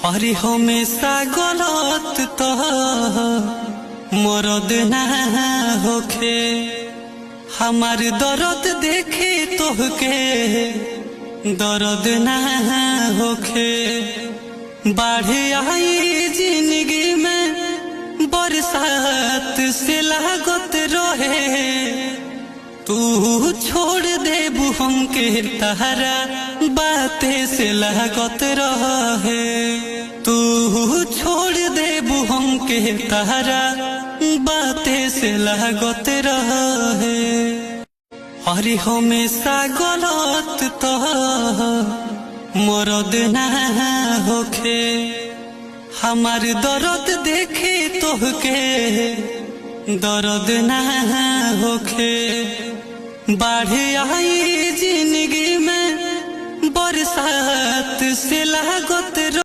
अरे हमेशा गलत तो मरद ना होखे। हमार दर्द देखे तोहके दर्द ना होखे। बाढ़ आई जिंदगी में बरसात से लागत रहे। तू छोड़ देबू हमके तहरा बातें से लागत रहे। तू छोड़ देबू हमके तहरा बातें से लागत रहे। अरे हमेशा गलत तो मरद ना होखे। हमार दर्द देखे तोहके दर्द ना होखे। बाढ़ आई जिंदगी में बरसात से लागत